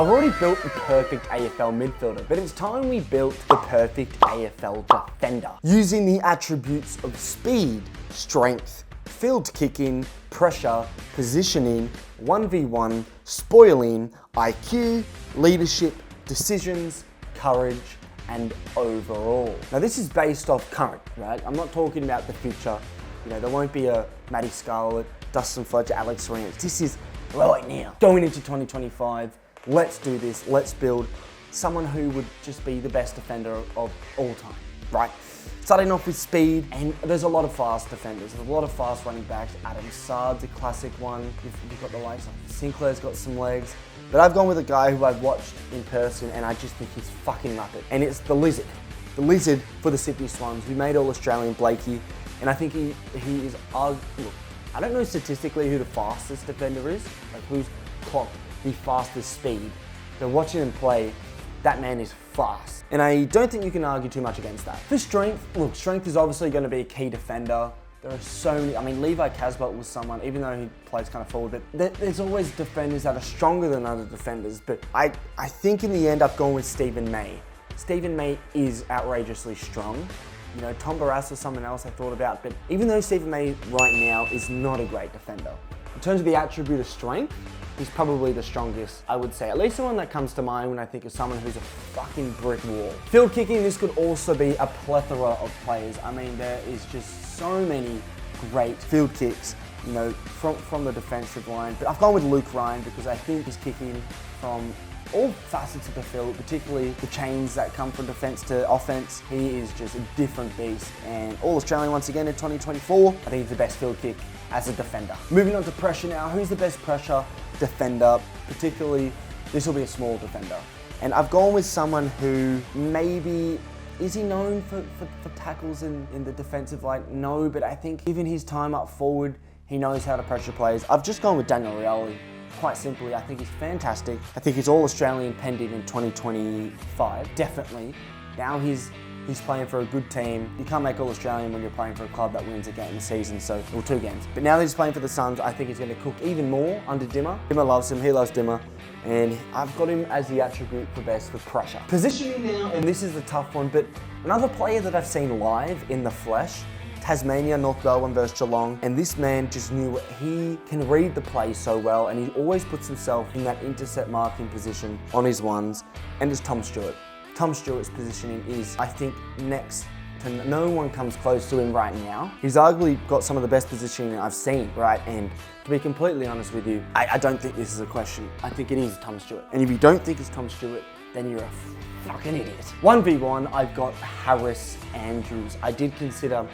I've already built the perfect AFL midfielder, but it's time we built the perfect AFL defender. Using the attributes of speed, strength, field kicking, pressure, positioning, 1v1, spoiling, IQ, leadership, decisions, courage, and overall. Now this is based off current, right? I'm not talking about the future. You know, there won't be a Matty Scarlett, Dustin Fletcher, Alex Rance. This is right now. Going into 2025, let's do this. Let's build someone who would just be the best defender of all time, right? Starting off with speed, and there's a lot of fast defenders. There's a lot of fast running backs. Adam Saad's a classic one. You've got the likes of Sinclair's got some legs. But I've gone with a guy who I've watched in person, and I just think he's fucking rapid. And it's the Lizard. The Lizard for the Sydney Swans, who made All-Australian Blakey. And I think he is, look, I don't know statistically who the fastest defender is, like who's clocked the fastest speed. But watching him play, that man is fast. And I don't think you can argue too much against that. For strength, look, strength is obviously going to be a key defender. There are so many, I mean, Levi Casbolt was someone, even though he plays kind of forward, but there's always defenders that are stronger than other defenders. But I think in the end, I've gone with Stephen May. Stephen May is outrageously strong. You know, Tom Barrass was someone else I thought about, but even though Stephen May right now is not a great defender, in terms of the attribute of strength, he's probably the strongest, I would say. At least the one that comes to mind when I think of someone who's a fucking brick wall. Field kicking, this could also be a plethora of players. I mean, there is just so many great field kicks, you know, from the defensive line. But I've gone with Luke Ryan because I think he's kicking from all facets of the field, particularly the chains that come from defense to offense. He is just a different beast, and All-Australian once again in 2024. I think he's the best field kick as a defender. Moving on to pressure now. Who's the best pressure defender? Particularly, this will be a small defender. And I've gone with someone who maybe, is he known for tackles in the defensive line? No, but I think given his time up forward, he knows how to pressure players. I've just gone with Daniel Rioli. Quite simply, I think he's fantastic. I think he's All-Australian pending in 2025, definitely. Now he's playing for a good team. You can't make All-Australian when you're playing for a club that wins a game a season, or 2 games. But now that he's playing for the Suns, I think he's going to cook even more under Dimmer. Dimmer loves him, he loves Dimmer. And I've got him as the attribute for best with pressure. Positioning now, and this is a tough one, but another player that I've seen live in the flesh, Tasmania, North Melbourne versus Geelong, and this man just knew he can read the play so well, and he always puts himself in that intercept marking position on his ones, and it's Tom Stewart. Tom Stewart's positioning is, I think, next to no one comes close to him right now. He's arguably got some of the best positioning I've seen, right? And to be completely honest with you, I don't think this is a question. I think it is Tom Stewart. And if you don't think it's Tom Stewart, then you're a fucking idiot. 1v1, I've got Harris Andrews. I did consider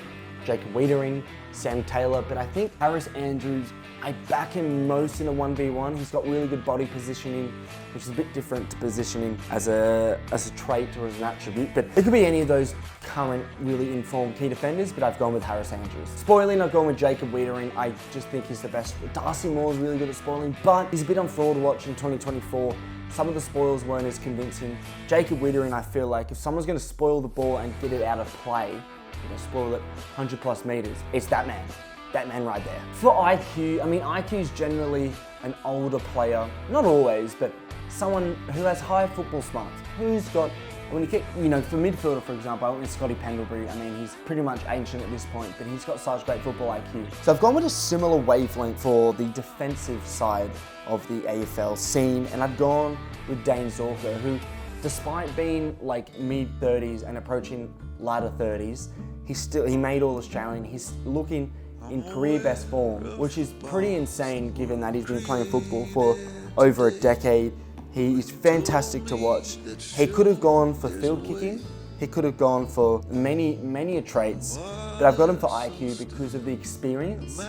Jacob Wiedering, Sam Taylor, but I think Harris Andrews, I back him most in a 1v1. He's got really good body positioning, which is a bit different to positioning as a trait or as an attribute, but it could be any of those current really informed key defenders, but I've gone with Harris Andrews. Spoiling, I've gone with Jacob Wiedering. I just think he's the best. Darcy Moore's really good at spoiling, but he's a bit on fraud to watch in 2024. Some of the spoils weren't as convincing. Jacob Wiedering, I feel like if someone's going to spoil the ball and get it out of play, you know, spoil it 100 plus meters, it's that man right there. For IQ, I mean, IQ is generally an older player, not always, but someone who has high football smarts, who's got, when you kick, you know, for midfielder, for example, I went with Scotty Pendlebury. I mean, he's pretty much ancient at this point, but he's got such great football IQ. So I've gone with a similar wavelength for the defensive side of the AFL scene, and I've gone with Dane Zorko, who, despite being like mid-30s and approaching latter 30s, he made All-Australian. He's looking in career best form, which is pretty insane given that he's been playing football for over a decade. He is fantastic to watch. He could have gone for field kicking. He could have gone for many traits, but I've got him for IQ because of the experience.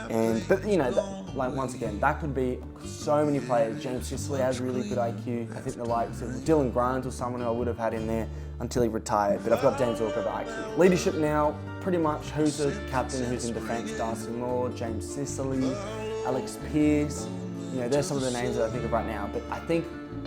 But you know, like once again, that could be so many players. James Sicily has really good IQ. I think the likes of Dylan Grimes was someone who I would have had in there until he retired, but I've got James Zorko for IQ. Leadership now, pretty much who's the captain, who's in defence. Darcy Moore, James Sicily, Alex Pearce. You know, there's some of the names that I think of right now, but I think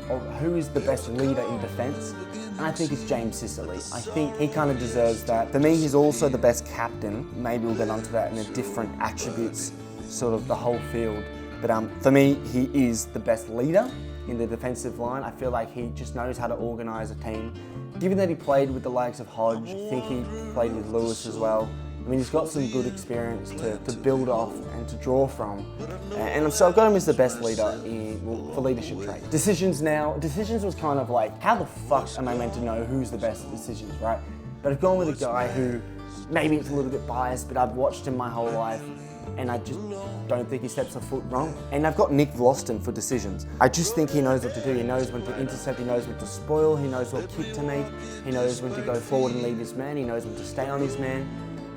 of who is the best leader in defence, and I think it's James Sicily. I think he kind of deserves that. For me, he's also the best captain. Maybe we'll get onto that in a different attributes, sort of the whole field. But for me, he is the best leader. in the defensive line. I feel like he just knows how to organise a team. Given that he played with the likes of Hodge, I think he played with Lewis as well. I mean, he's got some good experience to build off and to draw from. And so I've got him as the best leader for leadership traits. Decisions was kind of like, how the fuck am I meant to know who's the best at decisions, right? But I've gone with a guy who, maybe it's a little bit biased, but I've watched him my whole life, and I just don't think he steps a foot wrong. And I've got Nick Vlaston for decisions. I just think he knows what to do. He knows when to intercept, he knows when to spoil, he knows what kick to make, he knows when to go forward and leave his man, he knows when to stay on his man.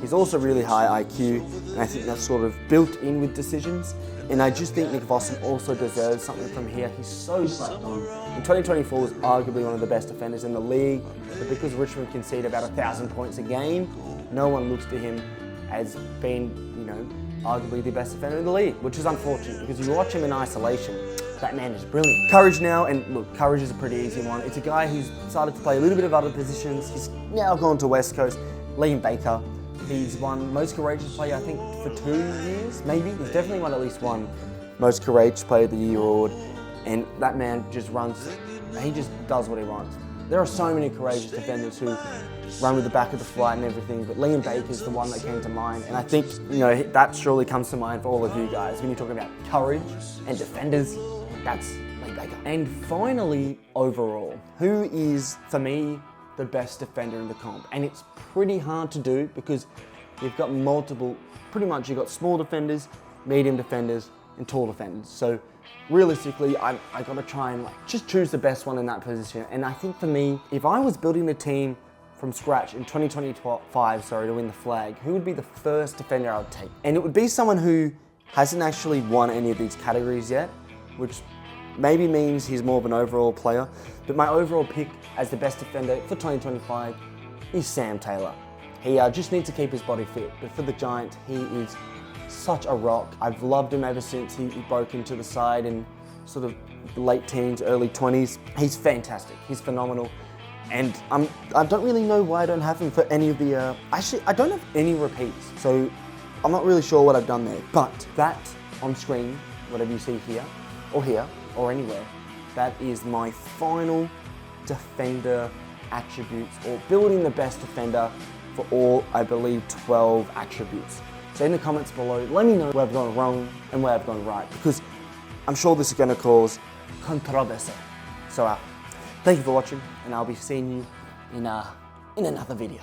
He's also really high IQ, and I think that's sort of built in with decisions. And I just think Nick Vlaston also deserves something from here. He's so slept on. In 2024 was arguably one of the best defenders in the league, but because Richmond concede about 1,000 points a game, no one looks to him as being, arguably the best defender in the league, which is unfortunate because you watch him in isolation, that man is brilliant. Courage now, and look, Courage is a pretty easy one. It's a guy who's started to play a little bit of other positions. He's now gone to West Coast. Liam Baker. He's won Most Courageous Player, I think, for 2 years, maybe. He's definitely won at least one Most Courageous Player of the Year award. And that man just he just does what he wants. There are so many courageous defenders who run with the back of the flight and everything, but Liam Baker's the one that came to mind. And I think, that surely comes to mind for all of you guys. When you're talking about courage and defenders, that's Liam Baker. And finally, overall, who is, for me, the best defender in the comp? And it's pretty hard to do because you've got pretty much you've got small defenders, medium defenders, and tall defenders. So realistically, I got to try and just choose the best one in that position. And I think for me, if I was building a team from scratch in 2025, to win the flag, who would be the first defender I would take? And it would be someone who hasn't actually won any of these categories yet, which maybe means he's more of an overall player. But my overall pick as the best defender for 2025 is Sam Taylor. He just needs to keep his body fit, but for the Giants, he is such a rock. I've loved him ever since he broke into the side in sort of late teens, early 20s. He's fantastic, he's phenomenal. And I don't really know why I don't have him for any of the, actually, I don't have any repeats, so I'm not really sure what I've done there. But that on screen, whatever you see here, or anywhere, that is my final defender attributes, or building the best defender for all, I believe, 12 attributes. So in the comments below, let me know where I've gone wrong and where I've gone right, because I'm sure this is going to cause controversy. So thank you for watching, and I'll be seeing you in another video.